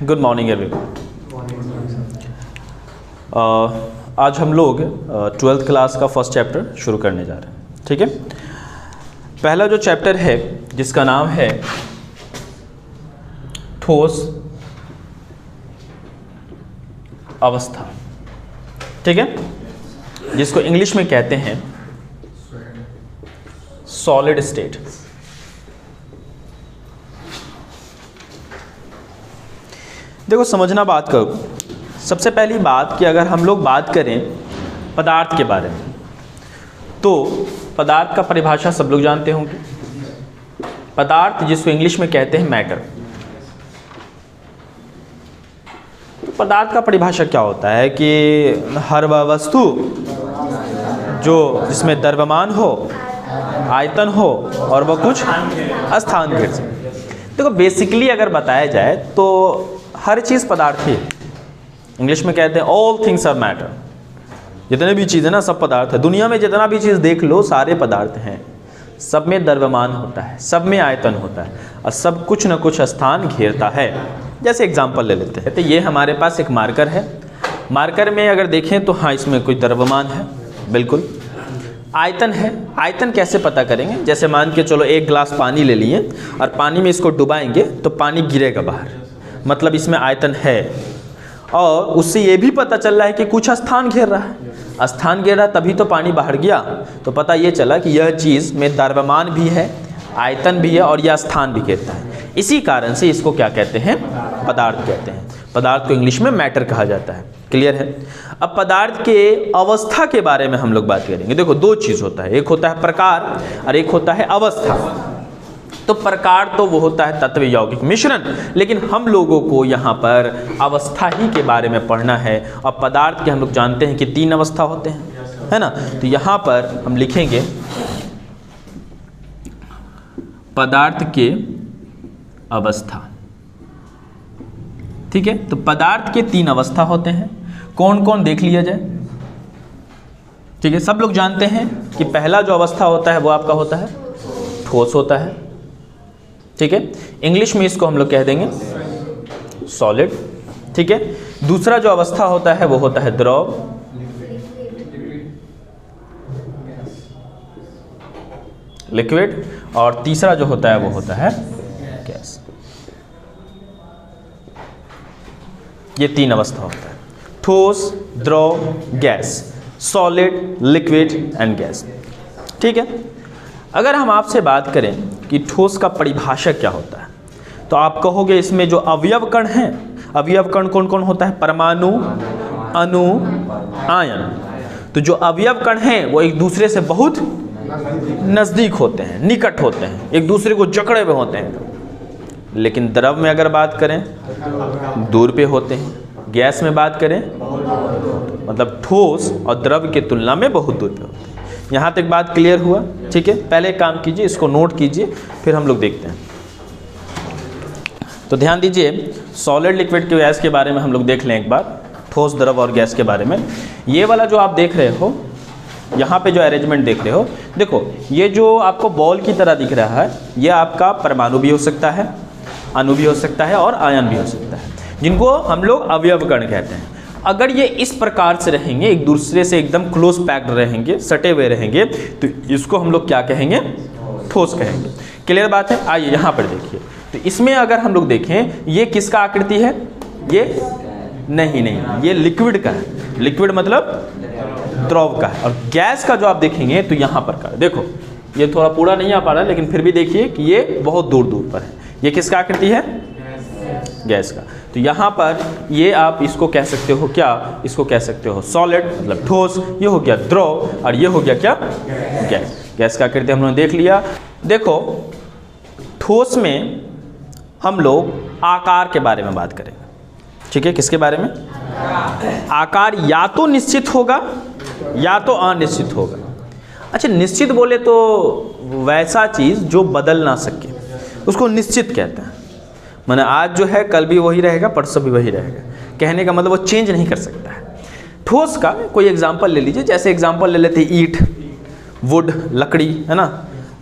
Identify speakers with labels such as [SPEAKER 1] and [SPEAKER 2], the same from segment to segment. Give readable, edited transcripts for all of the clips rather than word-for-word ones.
[SPEAKER 1] Good morning everyone. आज हम लोग 12th क्लास का फर्स्ट चैप्टर शुरू करने जा रहे हैं। ठीक है, पहला जो चैप्टर है जिसका नाम है ठोस अवस्था, ठीक है, जिसको इंग्लिश में कहते हैं सॉलिड स्टेट। देखो समझना बात करो, सबसे पहली बात कि अगर हम लोग बात करें पदार्थ के बारे में तो पदार्थ का परिभाषा सब लोग जानते होंगे। पदार्थ जिसको इंग्लिश में कहते हैं मैटर। पदार्थ का परिभाषा क्या होता है कि हर वह वस्तु जो जिसमें द्रव्यमान हो, आयतन हो और वह कुछ स्थान घेर सके। देखो बेसिकली अगर बताया जाए तो हर चीज़ पदार्थ ही है। इंग्लिश में कहते हैं ऑल थिंग्स आर मैटर। जितने भी चीज़ है ना सब पदार्थ है। दुनिया में जितना भी चीज़ देख लो सारे पदार्थ हैं। सब में द्रव्यमान होता है, सब में आयतन होता है और सब कुछ न कुछ स्थान घेरता है। जैसे एग्जांपल ले लेते हैं तो ये हमारे पास एक मार्कर है। मार्कर में अगर देखें तो हाँ इसमें कोई द्रव्यमान है, बिल्कुल। आयतन है। आयतन कैसे पता करेंगे? जैसे मान के चलो एक गिलास पानी ले लिए और पानी में इसको डुबाएंगे तो पानी गिरेगा बाहर, मतलब इसमें आयतन है। और उससे ये भी पता चल रहा है कि कुछ स्थान घेर रहा है। स्थान घेर रहा तभी तो पानी बाहर गया। तो पता ये चला कि यह चीज़ में द्रव्यमान भी है, आयतन भी है और यह स्थान भी घेरता है। इसी कारण से इसको क्या कहते हैं? पदार्थ कहते हैं। पदार्थ को इंग्लिश में मैटर कहा जाता है। क्लियर है? अब पदार्थ के अवस्था के बारे में हम लोग बात करेंगे। देखो दो चीज़ होता है, एक होता है प्रकार और एक होता है अवस्था। तो प्रकार तो वो होता है तत्व यौगिक मिश्रण, लेकिन हम लोगों को यहाँ पर अवस्था ही के बारे में पढ़ना है। और पदार्थ के हम लोग जानते हैं कि 3 अवस्था होते हैं, है ना। तो यहाँ पर हम लिखेंगे पदार्थ के अवस्था। ठीक है, तो पदार्थ के 3 अवस्था होते हैं। कौन कौन देख लिया जाए। ठीक है, सब लोग जानते हैं कि पहला जो अवस्था होता है वो आपका होता है ठोस होता है। ठीक है, इंग्लिश में इसको हम लोग कह देंगे सॉलिड। ठीक है, दूसरा जो अवस्था होता है वो होता है द्रव, लिक्विड, और तीसरा जो होता है वो होता है गैस। ये 3 अवस्था होता है, ठोस, द्रव, gas, solid, liquid and gas. ठीक है, अगर हम आपसे बात करें कि ठोस का परिभाषा क्या होता है तो आप कहोगे इसमें जो अवयव कण हैं, अवयव कण कौन कौन होता है? परमाणु, अणु, आयन। तो जो अवयव कण हैं वो एक दूसरे से बहुत नज़दीक होते हैं, निकट होते हैं, एक दूसरे को जकड़े हुए होते हैं। लेकिन द्रव में अगर बात करें दूर पे होते हैं। गैस में बात करें मतलब ठोस और द्रव की तुलना में बहुत दूर पे होते हैं। यहाँ तक बात क्लियर हुआ? ठीक है, पहले काम कीजिए, इसको नोट कीजिए, फिर हम लोग देखते हैं। तो ध्यान दीजिए, सॉलिड, लिक्विड के गैस के बारे में हम लोग देख लें एक बार, ठोस, द्रव और गैस के बारे में। ये वाला जो आप देख रहे हो, यहाँ पे जो अरेंजमेंट देख रहे हो, देखो ये जो आपको बॉल की तरह दिख रहा है ये आपका परमाणु भी हो सकता है, अणु भी हो सकता है और आयन भी हो सकता है, जिनको हम लोग अवयव कण कहते हैं। अगर ये इस प्रकार से रहेंगे, एक दूसरे से एकदम क्लोज पैक्ड रहेंगे, सटे हुए रहेंगे, तो इसको हम लोग क्या कहेंगे? ठोस कहेंगे। क्लियर बात है? आइए यहाँ पर देखिए, तो इसमें अगर हम लोग देखें ये किसका आकृति है? ये नहीं, ये लिक्विड का है। लिक्विड मतलब द्रव का है। और गैस का जो आप देखेंगे तो यहाँ पर का, देखो ये थोड़ा पूरा नहीं आ पा रहा है लेकिन फिर भी देखिए कि ये बहुत दूर दूर पर है। ये किसका आकृति है? गैस का। तो यहाँ पर ये आप इसको कह सकते हो क्या? इसको कह सकते हो सॉलिड मतलब ठोस, ये हो गया द्रव और ये हो गया क्या? गैस। गैस का आकृति हम लोगों ने देख लिया। देखो ठोस में हम लोग आकार के बारे में बात करेंगे। ठीक है, किसके बारे में? आकार या तो निश्चित होगा या तो अनिश्चित होगा। अच्छा, निश्चित बोले तो वैसा चीज़ जो बदल ना सके उसको निश्चित कहते हैं। माने आज जो है कल भी वही रहेगा, परसों भी वही रहेगा। कहने का मतलब वो चेंज नहीं कर सकता है। ठोस का कोई एग्जांपल ले लीजिए, जैसे एग्जांपल ले लेते हैं ईंट, वुड, लकड़ी, है ना,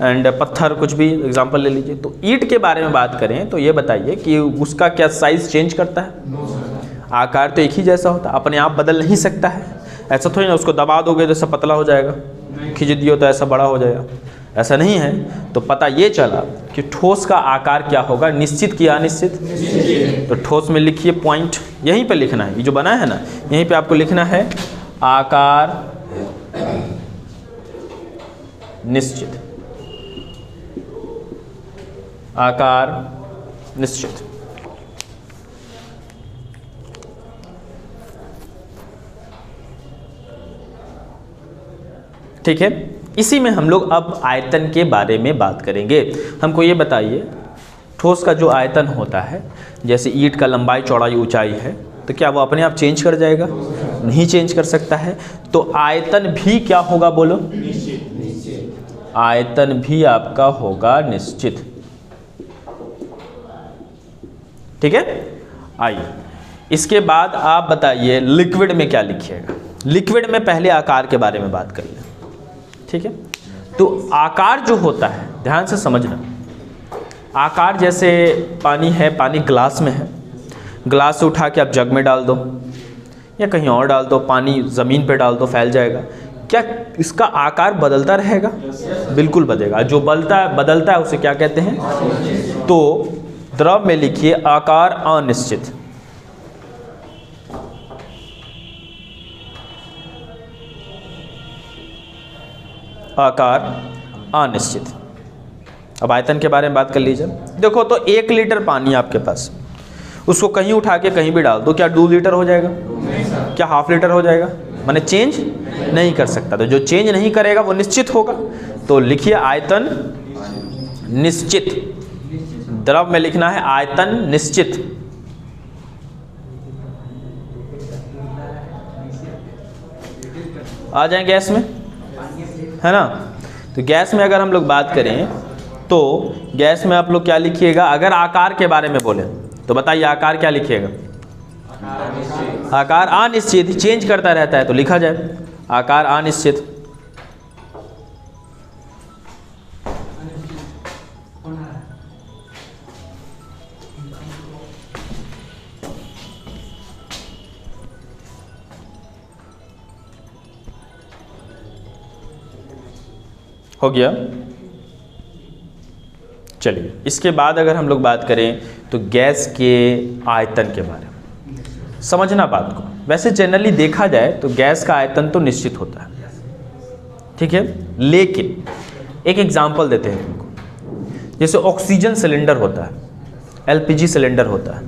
[SPEAKER 1] एंड पत्थर कुछ भी एग्जांपल ले लीजिए। तो ईंट के बारे में बात करें तो ये बताइए कि उसका क्या साइज़ चेंज करता है? आकार तो एक ही जैसा होता है, अपने आप बदल नहीं सकता है। ऐसा थोड़ी ना उसको दबा दोगे तो ऐसा पतला हो जाएगा, खींच दियो तो ऐसा बड़ा हो जाएगा, ऐसा नहीं है। तो पता ये चला कि ठोस का आकार क्या होगा, निश्चित कि अनिश्चित। तो ठोस में लिखिए पॉइंट, यहीं पे लिखना है, ये जो बना है ना यहीं पे आपको लिखना है आकार निश्चित, आकार निश्चित। ठीक है, इसी में हम लोग अब आयतन के बारे में बात करेंगे। हमको ये बताइए ठोस का जो आयतन होता है, जैसे ईंट का लंबाई चौड़ाई ऊंचाई है, तो क्या वो अपने आप चेंज कर जाएगा? नहीं चेंज कर सकता है। तो आयतन भी क्या होगा बोलो? निश्चित। आयतन भी आपका होगा निश्चित। ठीक है, आइए इसके बाद आप बताइए लिक्विड में क्या लिखिएगा। लिक्विड में पहले आकार के बारे में बात कर लें। ठीक है, तो आकार जो होता है ध्यान से समझना, आकार जैसे पानी है, पानी ग्लास में है, ग्लास से उठा के आप जग में डाल दो या कहीं और डाल दो, पानी ज़मीन पे डाल दो, फैल जाएगा। क्या इसका आकार बदलता रहेगा? बिल्कुल बदलेगा। जो बदलता है उसे क्या कहते हैं? तो द्रव में लिखिए आकार अनिश्चित। आकार अनिश्चित। अब आयतन के बारे में बात कर लीजिए। देखो तो 1 लीटर पानी आपके पास, उसको कहीं उठा के कहीं भी डाल दो, क्या 2 लीटर हो जाएगा? क्या हाफ लीटर हो जाएगा? माने चेंज नहीं कर सकता। तो जो चेंज नहीं करेगा वो निश्चित होगा। तो लिखिए आयतन निश्चित। द्रव में लिखना है आयतन निश्चित। आ जाए गैस में, है ना? तो गैस में अगर हम लोग बात करें तो गैस में आप लोग क्या लिखिएगा? अगर आकार के बारे में बोले तो बताइए आकार क्या लिखिएगा? आकार अनिश्चित, चेंज करता रहता है तो लिखा जाए आकार अनिश्चित। हो गया। चलिए इसके बाद अगर हम लोग बात करें तो गैस के आयतन के बारे में समझना बात को। वैसे जनरली देखा जाए तो गैस का आयतन तो निश्चित होता है, ठीक है, लेकिन एक एग्जांपल देते हैं तुमको। जैसे ऑक्सीजन सिलेंडर होता है, एलपीजी सिलेंडर होता है,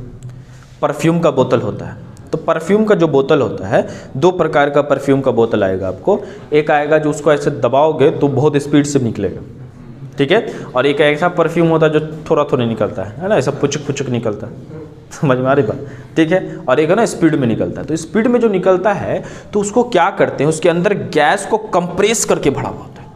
[SPEAKER 1] परफ्यूम का बोतल होता है। तो परफ्यूम का जो बोतल होता है, 2 प्रकार का परफ्यूम का बोतल आएगा आपको। एक आएगा जो उसको ऐसे दबाओगे तो बहुत स्पीड से निकलेगा, ठीक है, और एक ऐसा परफ्यूम होता है जो थोड़ा थोड़ा निकलता है ना, ऐसा पुचक पुचक निकलता है, समझ में आ रही बात? ठीक है, और एक है ना स्पीड में निकलता है। तो स्पीड में जो निकलता है तो उसको क्या करते हैं, उसके अंदर गैस को कंप्रेस करके भरा हुआ होता है,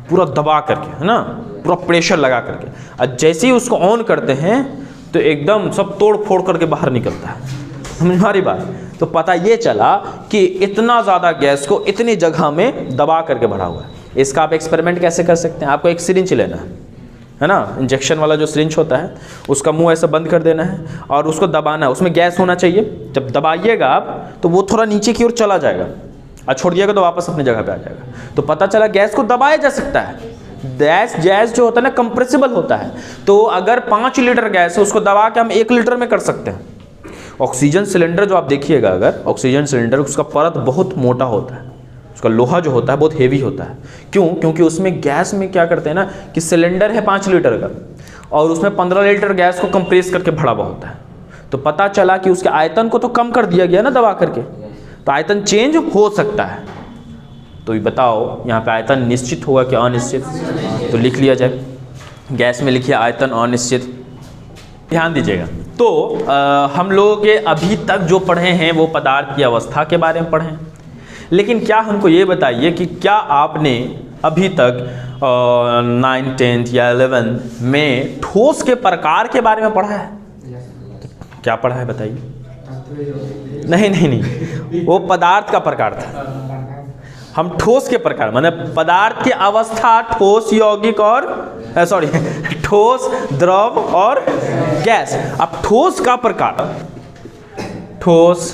[SPEAKER 1] पूरा दबा करके, है ना, पूरा प्रेशर लगा करके। और जैसे ही उसको ऑन करते हैं तो एकदम सब तोड़ फोड़ करके बाहर निकलता है, समझ में आ रही बात? तो पता ये चला कि इतना ज़्यादा गैस को इतनी जगह में दबा करके भरा हुआ है। इसका आप एक्सपेरिमेंट कैसे कर सकते हैं? आपको एक सिरिंज लेना है ना, इंजेक्शन वाला जो सिरिंज होता है, उसका मुंह ऐसे बंद कर देना है और उसको दबाना है। उसमें गैस होना चाहिए। जब दबाइएगा आप तो वो थोड़ा नीचे की ओर चला जाएगा और छोड़ दिएगा तो वापस अपनी जगह पे आ जाएगा। तो पता चला गैस को दबाया जा सकता है। गैस जो होता है ना कंप्रेसिबल होता है। तो अगर 5 लीटर गैस है उसको दबा के हम 1 लीटर में कर सकते हैं। ऑक्सीजन सिलेंडर जो आप देखिएगा, अगर ऑक्सीजन सिलेंडर, उसका परत बहुत मोटा होता है, उसका लोहा जो होता है बहुत हेवी होता है। क्यों? क्योंकि उसमें गैस में क्या करते हैं ना कि सिलेंडर है 5 लीटर का और उसमें 15 लीटर गैस को कंप्रेस करके भरा हुआ होता है। तो पता चला कि उसके आयतन को तो कम कर दिया गया ना दबा करके, तो आयतन चेंज हो सकता है। तो ये बताओ यहाँ पे आयतन निश्चित होगा कि अनिश्चित? तो लिख लिया जाए, गैस में लिखिए आयतन अनिश्चित। ध्यान दीजिएगा। तो हम लोग अभी तक जो पढ़े हैं वो पदार्थ की अवस्था के बारे में पढ़े, लेकिन क्या हमको ये बताइए कि क्या आपने अभी तक 9th 10th या 11th में ठोस के प्रकार के बारे में पढ़ा है? क्या पढ़ा है बताइए? नहीं, वो पदार्थ का प्रकार था। हम ठोस के प्रकार माने पदार्थ की अवस्था ठोस, यौगिक और ठोस, द्रव और गैस। अब ठोस का प्रकार, ठोस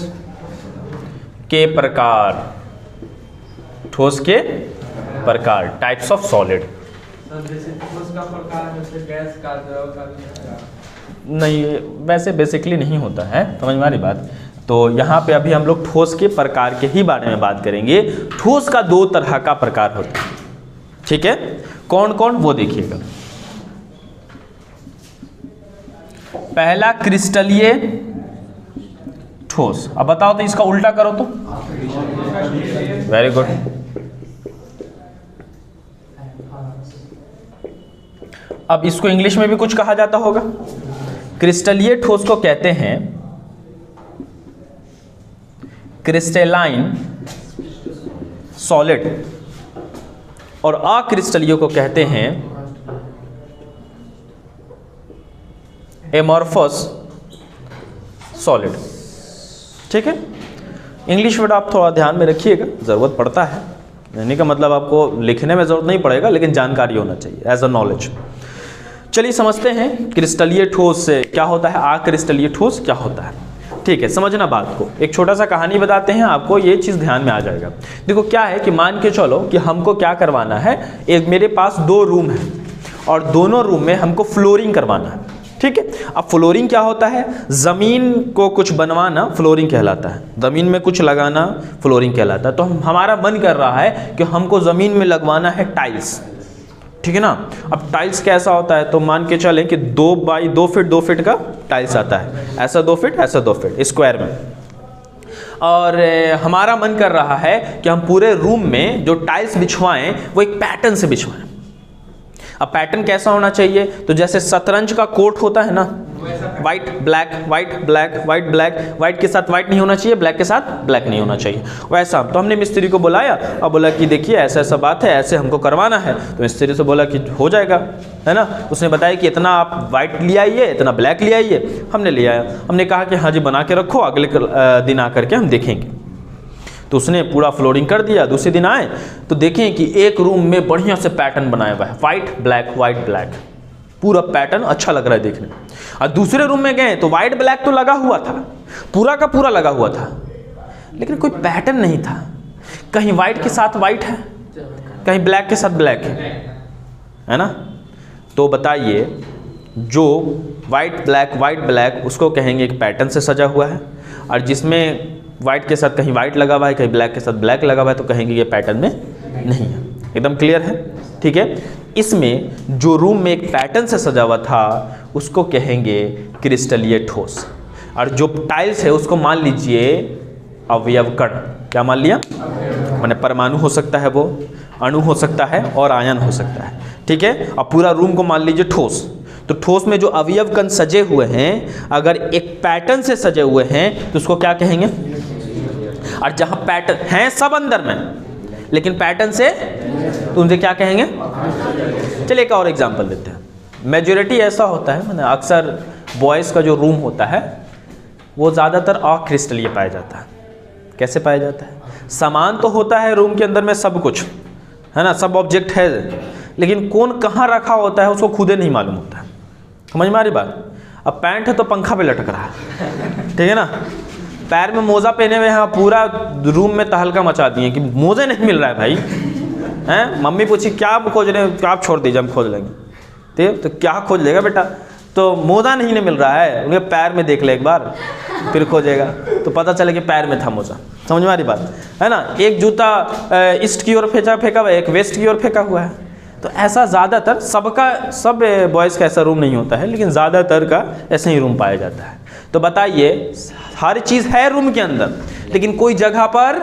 [SPEAKER 1] के प्रकार, ठोस के प्रकार, टाइप्स ऑफ सॉलिड। नहीं, वैसे बेसिकली नहीं होता है, समझ में आ रही बात। तो यहाँ पे अभी हम लोग ठोस के प्रकार के ही बारे में बात करेंगे। ठोस का 2 तरह का प्रकार होता है, ठीक है। कौन कौन, वो देखिएगा। पहला क्रिस्टलीय ठोस। अब बताओ तो इसका उल्टा करो तो। Very good. अब इसको इंग्लिश में भी कुछ कहा जाता होगा। क्रिस्टलीय ठोस को कहते हैं क्रिस्टलाइन सॉलिड, और अक्रिस्टलीय को कहते हैं एमॉर्फस सॉलिड, ठीक है। इंग्लिश वर्ड आप थोड़ा ध्यान में रखिएगा, ज़रूरत पड़ता है, यानी का मतलब आपको लिखने में ज़रूरत नहीं पड़ेगा, लेकिन जानकारी होना चाहिए एज अ नॉलेज। चलिए समझते हैं क्रिस्टलीय ठोस से क्या होता है, अक्रिस्टलीय ठोस क्या होता है, ठीक है। समझना बात को, एक छोटा सा कहानी बताते हैं, आपको ये चीज़ ध्यान में आ जाएगा। देखो क्या है कि मान के चलो कि हमको क्या करवाना है, एक मेरे पास 2 रूम है और दोनों रूम में हमको फ्लोरिंग करवाना है, ठीक है। अब फ्लोरिंग क्या होता है, ज़मीन को कुछ बनवाना फ्लोरिंग कहलाता है, ज़मीन में कुछ लगाना फ्लोरिंग कहलाता है। तो हमारा मन कर रहा है कि हमको ज़मीन में लगवाना है टाइल्स, ठीक है ना। अब टाइल्स कैसा होता है, तो मान के चलें कि 2 बाई 2 फीट 2 फीट का टाइल्स आता है, ऐसा 2 फीट ऐसा 2 फीट स्क्वायर में। और हमारा मन कर रहा है कि हम पूरे रूम में जो टाइल्स बिछवाएं वो एक पैटर्न से बिछवाएं। अब पैटर्न कैसा होना चाहिए, तो जैसे शतरंज का कोर्ट होता है ना, white black white black white black, white के साथ वाइट नहीं होना चाहिए, ब्लैक के साथ ब्लैक नहीं होना चाहिए, वैसा। तो हमने मिस्त्री को बुलाया और बोला कि देखिए ऐसा ऐसा बात है, ऐसे हमको करवाना है। तो मिस्त्री से बोला कि हो जाएगा, है ना। उसने बताया कि इतना आप वाइट ले आइए, इतना ब्लैक ले आइए। हमने ले आया, हमने कहा कि हाँ जी बना के रखो, अगले दिन आकर के हम देखेंगे। तो उसने पूरा फ्लोरिंग कर दिया। दूसरे दिन आए तो देखें कि एक रूम में बढ़िया से पैटर्न बनाया हुआ है, वाइट ब्लैक, पूरा पैटर्न अच्छा लग रहा है देखने। और दूसरे रूम में गए तो वाइट ब्लैक तो लगा हुआ था, पूरा का पूरा लगा हुआ था, लेकिन कोई पैटर्न नहीं था। कहीं वाइट के साथ वाइट है, कहीं ब्लैक के साथ ब्लैक है ना। तो बताइए, जो वाइट ब्लैक उसको कहेंगे एक पैटर्न से सजा हुआ है, और जिसमें वाइट के साथ कहीं वाइट लगा हुआ है, कहीं ब्लैक के साथ ब्लैक लगा हुआ है, तो कहेंगे ये पैटर्न में नहीं है। एकदम क्लियर है, ठीक है। इसमें जो रूम में एक पैटर्न से सजा हुआ था उसको कहेंगे क्रिस्टलीय ठोस, और जो टाइल्स है उसको मान लीजिए अवयव कण। क्या मान लिया, माने परमाणु हो सकता है, वो अणु हो सकता है और आयन हो सकता है, ठीक है। और पूरा रूम को मान लीजिए ठोस। तो ठोस में जो अवयव कण सजे हुए हैं, अगर एक पैटर्न से सजे हुए हैं तो उसको क्या कहेंगे। और जहां पैटर्न हैं सब अंदर में, लेकिन पैटर्न से, तो उनसे क्या कहेंगे। चलिए एक और एग्जांपल देते हैं। मेजॉरिटी ऐसा होता है, मतलब अक्सर बॉयज़ का जो रूम होता है वो ज़्यादातर अक्रिस्टलीय पाया जाता है। कैसे पाया जाता है, सामान तो होता है रूम के अंदर में सब कुछ, है ना, सब ऑब्जेक्ट है, लेकिन कौन कहाँ रखा होता है उसको खुद ही नहीं मालूम होता है। समझ में आ रही बात। अब पैंट है तो पंखा पे लटक रहा है, ठीक है ना। पैर में मोजा पहने हुए हैं, पूरा रूम में तहलका मचा दिए कि मोजे नहीं मिल रहा है भाई, हैं। मम्मी पूछी क्या खोज रहे हो, आप छोड़ दीजिए हम खोज लेंगे। तो क्या खोज लेगा बेटा, तो मोजा नहीं मिल रहा है, उनके पैर में देख ले एक बार, फिर खोजेगा तो पता चले कि पैर में था मोजा। समझ में आ रही बात है ना। एक जूता ईस्ट की ओर फेंका हुआ है, एक वेस्ट की ओर फेंका हुआ है। तो ऐसा ज़्यादातर सब बॉयज़ का ऐसा रूम नहीं होता है, लेकिन ज़्यादातर का ऐसे ही रूम पाया जाता है। तो बताइए, हर चीज़ है रूम के अंदर, लेकिन कोई जगह पर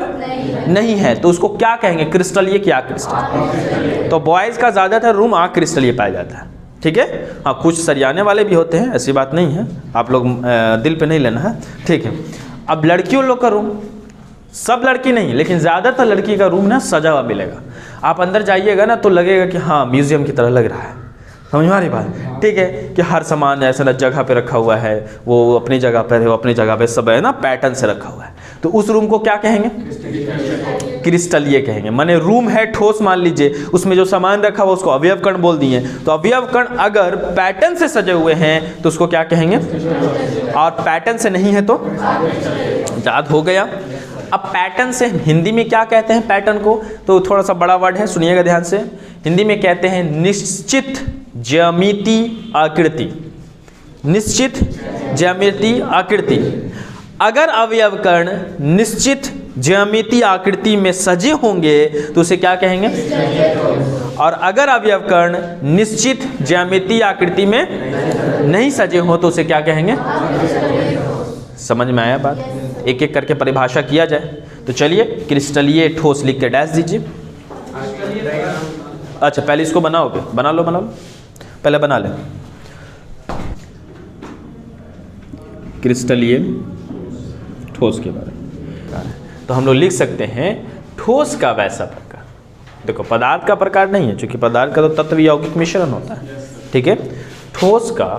[SPEAKER 1] नहीं है, तो उसको क्या कहेंगे, क्रिस्टलीय क्या क्रिस्टल। तो बॉयज़ का ज़्यादातर रूम अक्रिस्टलीय पाया जाता है, ठीक है। हाँ, कुछ सरियाने वाले भी होते हैं, ऐसी बात नहीं है, आप लोग दिल पे नहीं लेना है, ठीक है। अब लड़कियों लोग का रूम, सब लड़की नहीं लेकिन ज़्यादातर लड़की का रूम ना सजा हुआ मिलेगा। आप अंदर जाइएगा ना तो लगेगा कि हाँ म्यूज़ियम की तरह लग रहा है। समझ में आ रही बात, ठीक है, कि हर सामान ऐसा ना जगह पे रखा हुआ है, वो अपनी जगह पर है, वो अपनी जगह पे सब है ना, पैटर्न से रखा हुआ है। तो उस रूम को क्या कहेंगे, क्रिस्टलीय कहेंगे। माने रूम है ठोस मान लीजिए, उसमें जो सामान रखा हुआ उसको अवयव कण बोल दिए, तो अवयव कण अगर पैटर्न से सजे हुए हैं तो उसको क्या कहेंगे, और पैटर्न से नहीं है तो याद हो गया। अब पैटर्न से हिंदी में क्या कहते हैं पैटर्न को, तो थोड़ा सा बड़ा वर्ड है, सुनिएगा ध्यान से। हिंदी में कहते हैं निश्चित ज्यामिति आकृति, निश्चित ज्यामिति आकृति। अगर अवयव कण निश्चित ज्यामिति आकृति में सजे होंगे तो उसे क्या कहेंगे, और अगर अवयव कण निश्चित ज्यामिति आकृति में नहीं सजे हो तो उसे क्या कहेंगे। समझ में आया बात, एक एक करके परिभाषा किया जाए। तो चलिए क्रिस्टलीय ठोस लिख के डैश दीजिए। अच्छा पहले इसको बनाओगे, बना लो पहले बना ले। क्रिस्टलीय ठोस के बारे में तो हम लोग लिख सकते हैं ठोस का वैसा प्रकार। देखो पदार्थ का प्रकार नहीं है, क्योंकि पदार्थ का तो तत्व यौगिक मिश्रण होता है, ठीक है। ठोस का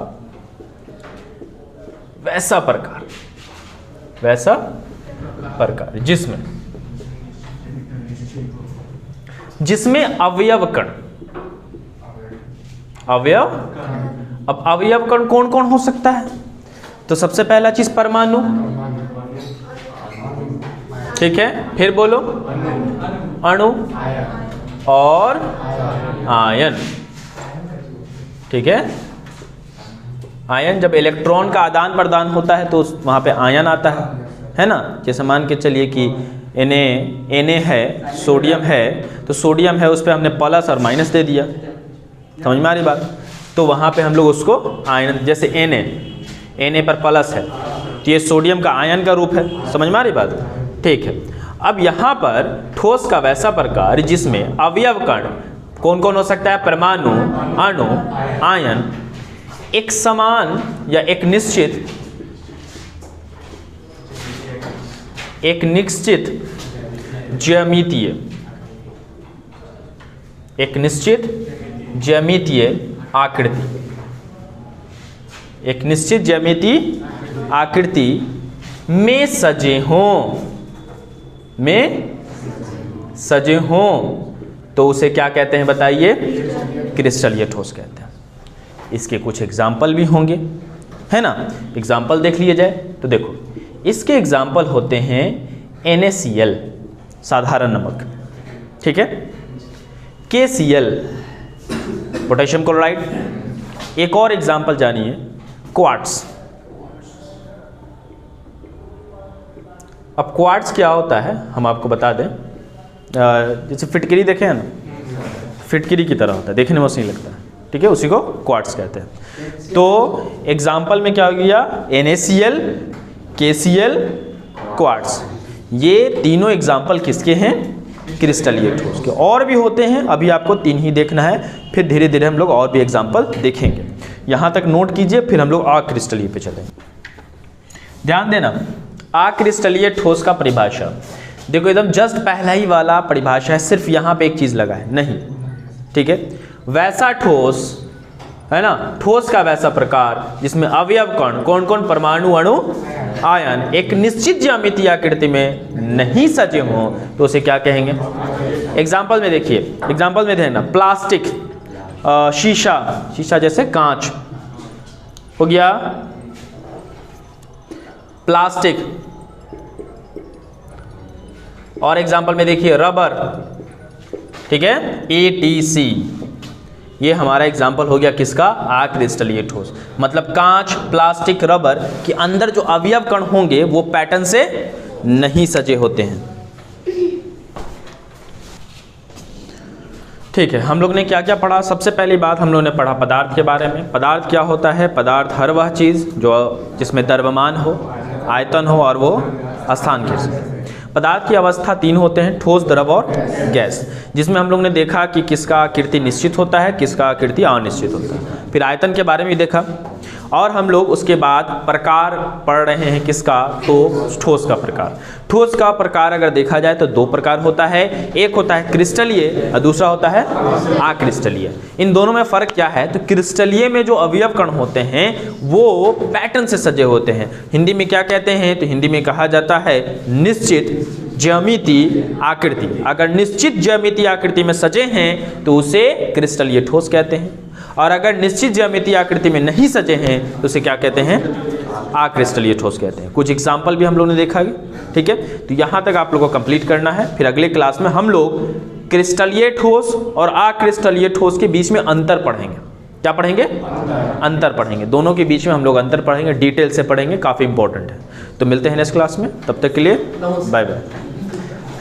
[SPEAKER 1] वैसा प्रकार, वैसा प्रकार जिसमें अवयव कण, अवयव, अब अवयव कण कौन कौन हो सकता है, तो सबसे पहला चीज परमाणु, ठीक है, फिर बोलो अणु और आयन, ठीक है। आयन जब इलेक्ट्रॉन का आदान प्रदान होता है तो वहां पे आयन आता है ना। जैसे मान के चलिए कि Na है, सोडियम है, तो सोडियम है उस पर हमने प्लस और माइनस दे दिया, समझ में आ रही बात। तो वहां पे हम लोग उसको आयन, जैसे Na पर प्लस है तो ये सोडियम का आयन का रूप है, समझ में आ रही बात, ठीक है। अब यहाँ पर ठोस का वैसा प्रकार जिसमें अवयव कण कौन कौन हो सकता है, परमाणु, अणु, आयन, एक समान या एक निश्चित ज्यामितीय, एक निश्चित ज्यामितीय आकृति, एक निश्चित ज्यामितीय आकृति में सजे हों, तो उसे क्या कहते हैं बताइए, क्रिस्टलीय ठोस कहते हैं। इसके कुछ एग्जाम्पल भी होंगे, है ना। एग्जाम्पल देख लिए जाए तो देखो इसके एग्जाम्पल होते हैं NaCl साधारण नमक, ठीक है, KCl पोटेशियम क्लोराइड, एक और एग्जाम्पल जानिए क्वार्ट्स। अब क्वार्ट्स क्या होता है हम आपको बता दें, जैसे फिटकरी देखे हैं ना, फिटकरी की तरह होता है, देखने में वैसे ही लगता है, ठीक है, उसी को क्वार्ट्स कहते हैं। तो एग्जाम्पल में क्या हो गया, NaCl, KCl, क्वार्ट्स, ये तीनों एग्जाम्पल किसके हैं, क्रिस्टलीय ठोस के। और भी होते हैं, अभी आपको 3 ही देखना है, फिर धीरे धीरे हम लोग और भी एग्जाम्पल देखेंगे। यहाँ तक नोट कीजिए, फिर हम लोग अक्रिस्टलीय पे चलेंगे। ध्यान देना, अक्रिस्टलीय ठोस का परिभाषा देखो, एकदम जस्ट पहला ही वाला परिभाषा है, सिर्फ यहाँ पे एक चीज लगा है नहीं, ठीक है। वैसा ठोस है ना, ठोस का वैसा प्रकार जिसमें अवयव कण कौन कौन, परमाणु, अणु, आयन, एक निश्चित ज्यामितीय आकृति में नहीं सजे हों तो उसे क्या कहेंगे। एग्जाम्पल में देखिए, एग्जाम्पल में देखना, प्लास्टिक, शीशा जैसे कांच हो गया, प्लास्टिक। और एग्जाम्पल में देखिए रबर, ठीक है, ATC, ये हमारा एग्जाम्पल हो गया किसका, अक्रिस्टलीय ठोस। मतलब कांच, प्लास्टिक, रबर के अंदर जो अवयव कण होंगे वो पैटर्न से नहीं सजे होते हैं, ठीक है। हम लोग ने क्या क्या पढ़ा, सबसे पहली बात हम लोग ने पढ़ा पदार्थ के बारे में। पदार्थ क्या होता है, पदार्थ हर वह चीज़ जो जिसमें द्रव्यमान हो, आयतन हो और वो स्थान के। पदार्थ की अवस्था 3 होते हैं, ठोस, द्रव और गैस, जिसमें हम लोग ने देखा कि किसका आकृति निश्चित होता है, किसका आकृति अनिश्चित होता है। फिर आयतन के बारे में देखा, और हम लोग उसके बाद प्रकार पढ़ रहे हैं किसका, तो ठोस का प्रकार। ठोस का प्रकार अगर देखा जाए तो 2 प्रकार होता है, एक होता है क्रिस्टलीय और दूसरा होता है अक्रिस्टलीय। इन दोनों में फर्क क्या है, तो क्रिस्टलीय में जो अवयव कण होते हैं वो पैटर्न से सजे होते हैं। हिंदी में क्या कहते हैं, तो हिंदी में कहा जाता है निश्चित ज्यामितीय आकृति, अगर निश्चित ज्यामितीय आकृति में सजे हैं तो उसे क्रिस्टलीय ठोस कहते हैं, और अगर निश्चित ज्यामितीय आकृति में नहीं सजे हैं तो उसे क्या कहते हैं, अक्रिस्टलीय ठोस कहते हैं। कुछ एग्जाम्पल भी हम लोग ने देखा है, ठीक है। तो यहाँ तक आप लोगों को कंप्लीट करना है, फिर अगले क्लास में हम लोग क्रिस्टलीय ठोस और अक्रिस्टलीय ठोस के बीच में अंतर पढ़ेंगे। क्या पढ़ेंगे? अंतर पढ़ेंगे, दोनों के बीच में हम लोग अंतर पढ़ेंगे, डिटेल से पढ़ेंगे, काफ़ी इंपॉर्टेंट है। तो मिलते हैं नेक्स्ट क्लास में, तब तक के लिए बाय बाय।